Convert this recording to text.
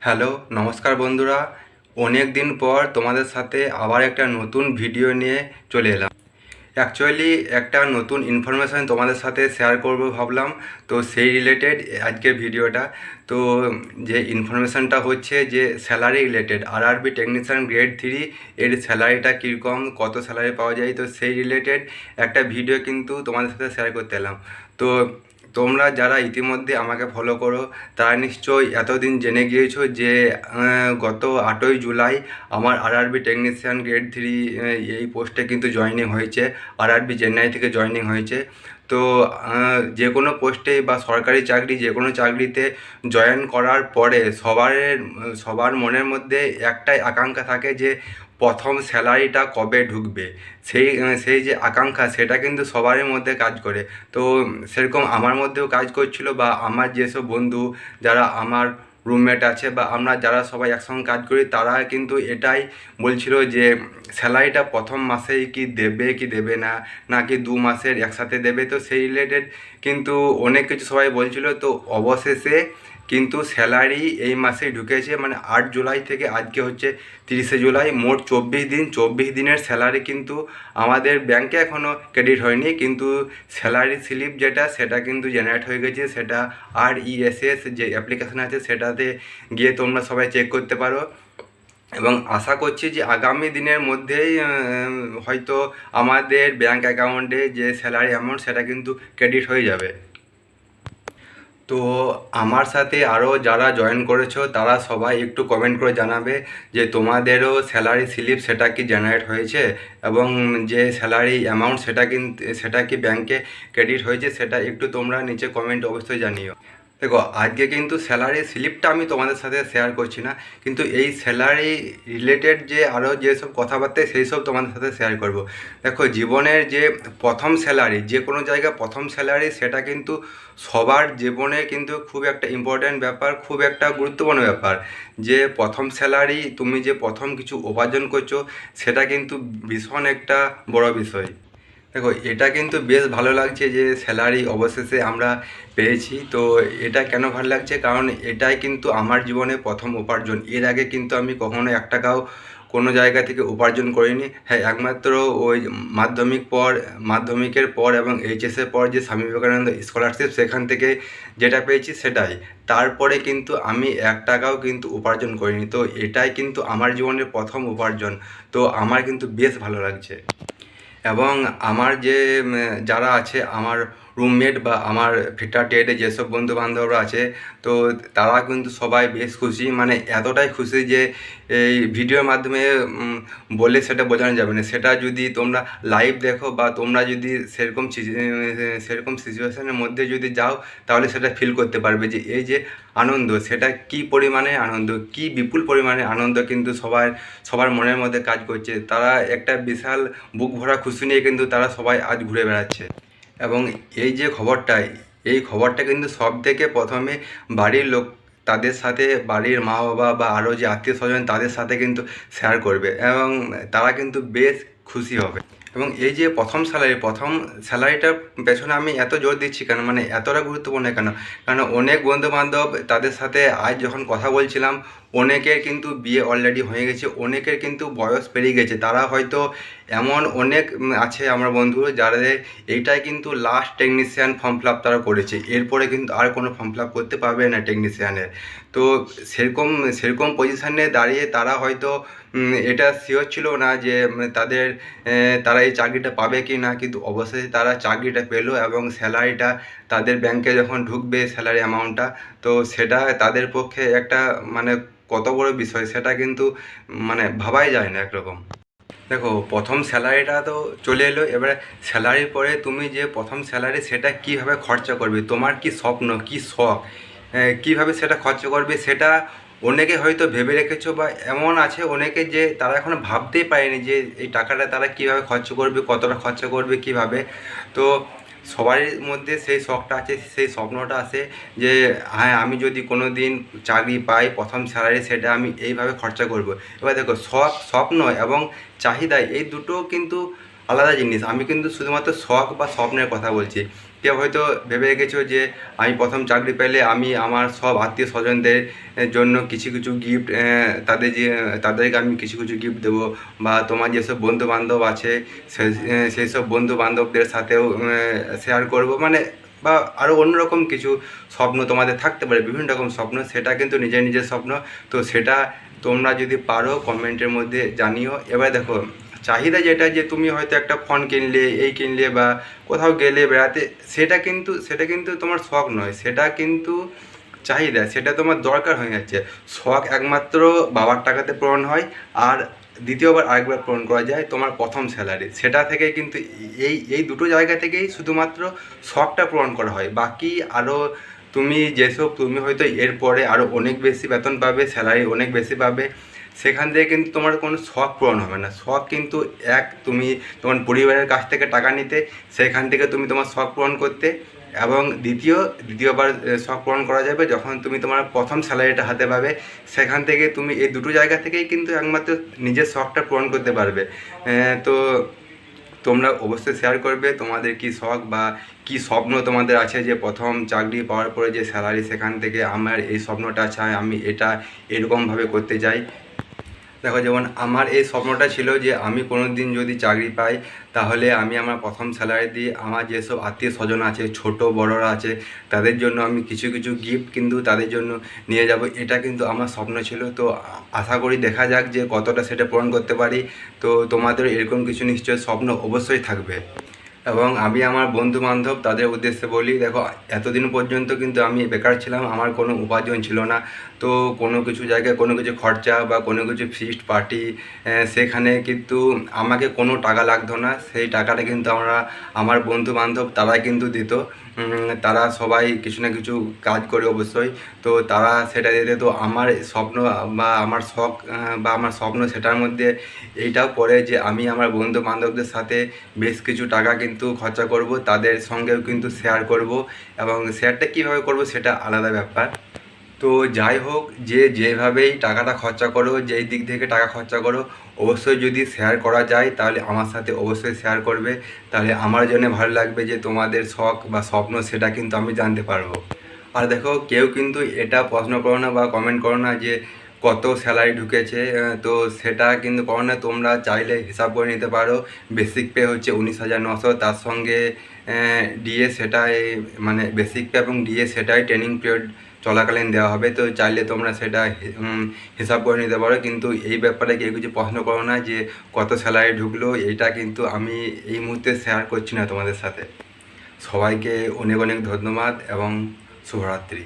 Hello, নমস্কার বন্ধুরা। অনেক দিন পর তোমাদের সাথে আবার একটা নতুন ভিডিও নিয়ে চলে এলাম। অ্যাকচুয়ালি একটা নতুন ইনফরমেশান তোমাদের সাথে শেয়ার করব ভাবলাম, তো সেই রিলেটেড আজকের ভিডিওটা। তো যে ইনফরমেশানটা হচ্ছে যে salary related, RRB technician grade 3 এর স্যালারিটা কীরকম, কত স্যালারি পাওয়া যায়, তো সেই রিলেটেড একটা ভিডিও কিন্তু তোমাদের সাথে শেয়ার করতে এলাম। তো তোমরা যারা ইতিমধ্যে আমাকে ফলো করো তারা নিশ্চয়ই এতদিন জেনে গিয়েছো যে গত 8ই জুলাই আমার আরআরবি টেকনিশিয়ান গ্রেড 3 এই পোস্টে কিন্তু জয়েনিং হয়েছে। আরআরবি চেন্নাই থেকে জয়েনিং হয়েছে। তো যে কোনো পোস্টে বা সরকারি চাকরি, যে কোনো চাকরিতে জয়েন করার পরে সবার মনের মধ্যে একটাই আকাঙ্ক্ষা থাকে যে প্রথম স্যালারিটা কবে ঢুকবে। সেই যে আকাঙ্ক্ষা, সেটা কিন্তু সবারই মধ্যে কাজ করে। তো সেরকম আমার মধ্যেও কাজ করছিল, বা আমার যেসব বন্ধু যারা আমার রুমমেট আছে বা আমরা যারা সবাই একসঙ্গে কাজ করি, তারা কিন্তু এটাই বলছিল যে স্যালারিটা প্রথম মাসেই কি দেবে কি দেবে না, নাকি 2 মাসের একসাথে দেবে। তো সেই রিলেটেড কিন্তু অনেক কিছু সবাই বলছিল। তো অবশেষে কিন্তু স্যালারি এই মাসেই ঢুকেছে, মানে 8 জুলাই থেকে আজকে হচ্ছে 30শে জুলাই, মোট 24 দিন। 24 দিনের স্যালারি কিন্তু আমাদের ব্যাংকে এখনও ক্রেডিট হয়নি, কিন্তু স্যালারি স্লিপ যেটা, সেটা কিন্তু জেনারেট হয়ে গেছে। সেটা RESS যে অ্যাপ্লিকেশান আছে সেটাতে গিয়ে তোমরা সবাই চেক করতে পারো, এবং আশা করছি যে আগামী দিনের মধ্যেই হয়তো আমাদের ব্যাংক অ্যাকাউন্টে যে স্যালারি অ্যামাউন্ট সেটা কিন্তু ক্রেডিট হয়ে যাবে। তো আমার সাথে আরও যারা জয়েন করেছো তারা সবাই একটু কমেন্ট করে জানাবে যে তোমাদেরও স্যালারি স্লিপ সেটা কি জেনারেট হয়েছে, এবং যে স্যালারি অ্যামাউন্ট সেটা কি ব্যাংকে ক্রেডিট হয়েছে, সেটা একটু তোমরা নিচে কমেন্ট অবশ্যই জানিও। দেখো, আজকে কিন্তু স্যালারি স্লিপটা আমি তোমাদের সাথে শেয়ার করছি না, কিন্তু এই স্যালারি রিলেটেড যে আরও যেসব কথাবার্তা সেই সব তোমাদের সাথে শেয়ার করব। দেখো, জীবনের যে প্রথম স্যালারি, যে কোনো জায়গায় প্রথম স্যালারি, সেটা কিন্তু সবার জীবনে কিন্তু খুব একটা ইম্পর্ট্যান্ট ব্যাপার, খুব একটা গুরুত্বপূর্ণ ব্যাপার। যে প্রথম স্যালারি, তুমি যে প্রথম কিছু উপার্জন করছো, সেটা কিন্তু ভীষণ একটা বড় বিষয়। দেখো, এটা কিন্তু বেশ ভালো লাগছে যে স্যালারি অবশেষে আমরা পেয়েছি। তো এটা কেন ভালো লাগছে, কারণ এটাই কিন্তু আমার জীবনে প্রথম উপার্জন। এর আগে কিন্তু আমি কখনো 1 টাকাও কোনো জায়গা থেকে উপার্জন করিনি। হ্যাঁ, একমাত্র ওই মাধ্যমিকের পর এবং এইচএসের পর যে স্বামী বিবেকানন্দ স্কলারশিপ, সেখান থেকে যেটা পেয়েছি সেটাই। তারপরে কিন্তু আমি 1 টাকাও কিন্তু উপার্জন করিনি। তো এটাই কিন্তু আমার জীবনের প্রথম উপার্জন। তো আমার কিন্তু বেশ ভালো লাগছে। এবং আমার যে যারা আছে, আমার রুমমেট বা আমার ফিটার টেডে যেসব বন্ধুবান্ধবরা আছে, তো তারা কিন্তু সবাই বেশ খুশি, মানে এতটাই খুশি যে এই ভিডিওর মাধ্যমে বলে সেটা বোঝানো যাবে না। সেটা যদি তোমরা লাইভ দেখো বা তোমরা যদি সেরকম সিচুয়েশনের মধ্যে যদি যাও, তাহলে সেটা ফিল করতে পারবে যে এই যে আনন্দ, সেটা কী পরিমাণে আনন্দ, কী বিপুল পরিমাণে আনন্দ কিন্তু সবার মনের মধ্যে কাজ করছে। তারা একটা বিশাল বুক ভরা খুশি নিয়ে কিন্তু তারা সবাই আজ ঘুরে বেড়াচ্ছে। এবং এই খবরটা কিন্তু সব থেকে প্রথমে বাড়ির লোক তাদের সাথে, বাড়ির মা বাবা বা আরও যে আত্মীয় স্বজন, তাদের সাথে কিন্তু শেয়ার করবে, এবং তারা কিন্তু বেশ খুশি হবে। এবং এই যে প্রথম স্যালারিটার পেছনে আমি এত জোর দিচ্ছি কেন, মানে এতটা গুরুত্বপূর্ণ কেন, কারণ অনেক বন্ধুবান্ধব তাদের সাথে আজ যখন কথা বলছিলাম, অনেকের কিন্তু বিয়ে অলরেডি হয়ে গেছে, অনেকের কিন্তু বয়স পেরিয়ে গেছে। তারা হয়তো এমন অনেক আছে আমার বন্ধু, যাদের এইটাই কিন্তু last technician form fill up তারা করেছে। এরপরে কিন্তু আর কোনো ফর্ম ফিল আপ করতে পারবে না টেকনিশিয়ানের। তো সেরকম পজিশানে দাঁড়িয়ে তারা হয়তো এটা শিওর ছিল না যে তারা এই চাকরিটা পাবে কি না, কিন্তু অবশেষে তারা চাকরিটা পেলো, এবং স্যালারিটা তাদের ব্যাংকে যখন ঢুকবে স্যালারি অ্যামাউন্টটা, তো সেটা তাদের পক্ষে একটা মানে কত বড় বিষয়, সেটা কিন্তু মানে ভাবাই যায় না একরকম। দেখো, প্রথম স্যালারিটা তো চলে এলো, এবারে স্যালারির পরে তুমি যে প্রথম স্যালারি সেটা কীভাবে খরচা করবে, তোমার কি স্বপ্ন, কি শখ, কীভাবে সেটা খরচা করবে, সেটা অনেকে হয়তো ভেবে রেখেছো, বা এমন আছে অনেকে যে তারা এখনও ভাবতেই পারেনি যে এই টাকাটা তারা কীভাবে খরচা করবে, কতটা খরচা করবে, কীভাবে। তো সবারই মধ্যে সেই শখটা আছে, সেই স্বপ্নটা আছে যে হ্যাঁ, আমি যদি কোনো দিন চাকরি পাই, প্রথম স্যালারি সেটা আমি এইভাবে খরচা করব। এবার দেখো, স্বপ্ন এবং চাহিদা এই দুটো কিন্তু আলাদা জিনিস। আমি কিন্তু শুধুমাত্র শখ বা স্বপ্নের কথা বলছি। কেউ হয়তো ভেবে রেখেছো যে আমি প্রথম চাকরি পেলে আমি আমার সব আত্মীয় স্বজনদের জন্য কিছু কিছু গিফট তাদেরকে আমি কিছু কিছু গিফট দেবো, বা তোমার যেসব বন্ধু বান্ধব আছে সেই সব বন্ধু বান্ধবদের সাথেও শেয়ার করব, মানে বা আরও অন্যরকম কিছু স্বপ্ন তোমাদের থাকতে পারে, বিভিন্ন রকম স্বপ্ন, সেটা কিন্তু নিজের নিজের স্বপ্ন। তো সেটা তোমরা যদি পারো কমেন্টের মধ্যে জানিও। এবার দেখো, চাহিদা যেটা যে তুমি হয়তো একটা ফোন কিনলে, এই কিনলে, বা কোথাও গেলে বেড়াতে, সেটা কিন্তু তোমার শখ নয়, সেটা কিন্তু চাহিদা, সেটা তোমার দরকার হয়ে যাচ্ছে। শখ একমাত্র বাবার টাকাতে পূরণ হয়, আর দ্বিতীয়বার আরেকবার পূরণ করা যায় তোমার প্রথম স্যালারি, সেটা থেকে কিন্তু এই দুটো জায়গা থেকেই শুধুমাত্র শখটা পূরণ করা হয়। বাকি আরও তুমি হয়তো এরপরে আরও অনেক বেশি বেতন পাবে, স্যালারি অনেক বেশি পাবে, সেখান থেকে কিন্তু তোমার কোনো শখ পূরণ হবে না। শখ কিন্তু তুমি তোমার পরিবারের কাছ থেকে টাকা নিতে, সেখান থেকে তুমি তোমার শখ পূরণ করতে, এবং দ্বিতীয়বার শখ পূরণ করা যাবে যখন তুমি তোমার প্রথম স্যালারিটা হাতে পাবে। সেখান থেকে তুমি এই দুটো জায়গা থেকেই কিন্তু একমাত্র নিজের শখটা পূরণ করতে পারবে। তো তোমরা অবশ্যই শেয়ার করবে তোমাদের কি শখ বা কি স্বপ্ন তোমাদের আছে, যে প্রথম চাকরি পাওয়ার পরে যে স্যালারি, সেখান থেকে আমার এই স্বপ্নটা চাই, আমি এটা এরকমভাবে করতে চাই। দেখো, যেমন আমার এই স্বপ্নটা ছিল যে আমি কোনো দিন যদি চাকরি পাই, তাহলে আমি আমার প্রথম স্যালারি দিয়ে আমার যেসব আত্মীয় স্বজন আছে, ছোট বড়রা আছে, তাদের জন্য আমি কিছু কিছু গিফট কিন্তু তাদের জন্য নিয়ে যাব, এটা কিন্তু আমার স্বপ্ন ছিল। তো আশা করি দেখা যাক যে কতটা সেটা পূরণ করতে পারি। তো তোমাদের এরকম কিছু নিশ্চয় স্বপ্ন অবশ্যই থাকবে। এবং আমি আমার বন্ধু বান্ধব তাদের উদ্দেশ্যে বলি, দেখো, এতদিন পর্যন্ত কিন্তু আমি বেকার ছিলাম, আমার কোনো উপার্জন ছিল না। তো কোনো কিছু জায়গায় কোনো কিছু খরচা বা কোনো কিছু ফিস্ট পার্টি, সেখানে কিন্তু আমাকে কোনো টাকা লাগতো না, সেই টাকাটা কিন্তু আমার বন্ধু বান্ধব তারা কিন্তু দিত। তারা সবাই কিছু না কিছু কাজ করে অবশ্যই, তো তারা সেটা দিতে। তো আমার স্বপ্ন বা আমার শখ বা আমার স্বপ্ন সেটার মধ্যে এইটাও পড়ে যে আমি আমার বন্ধু বান্ধবদের সাথে বেশ কিছু টাকা কিন্তু খরচা করব, তাদের সঙ্গেও কিন্তু শেয়ার করব, এবং শেয়ারটা কীভাবে করব সেটা আলাদা ব্যাপার। তো যাই হোক, যেভাবেই টাকাটা খরচা করো, যেই দিক থেকে টাকা খরচা করো, অবশ্যই যদি শেয়ার করা যায় তাহলে আমার সাথে অবশ্যই শেয়ার করবে, তাহলে আমার জন্য ভালো লাগবে যে তোমাদের শখ বা স্বপ্ন সেটা কিন্তু আমি জানতে পারবো। আর দেখো, কেউ কিন্তু এটা প্রশ্ন করো না বা কমেন্ট করো না যে কত স্যালারি ঢুকেছে, তো সেটা কিন্তু করো না। তোমরা চাইলে হিসাব করে নিতে পারো, বেসিক পে হচ্ছে 19,900, তার সঙ্গে ডিএ, সেটাই মানে বেসিক পে এবং ডিএ সেটাই ট্রেনিং পিরিয়ড চলাকালীন দেওয়া হবে। তো চাইলে তোমরা সেটা হিসাব করে নিতে পারো, কিন্তু এই ব্যাপারে কেউ কিছু প্রশ্ন করো না যে কত স্যালারি ঢুকলো, এইটা কিন্তু আমি এই মুহূর্তে শেয়ার করছি না তোমাদের সাথে। সবাইকে অনেক অনেক ধন্যবাদ এবং শুভরাত্রি।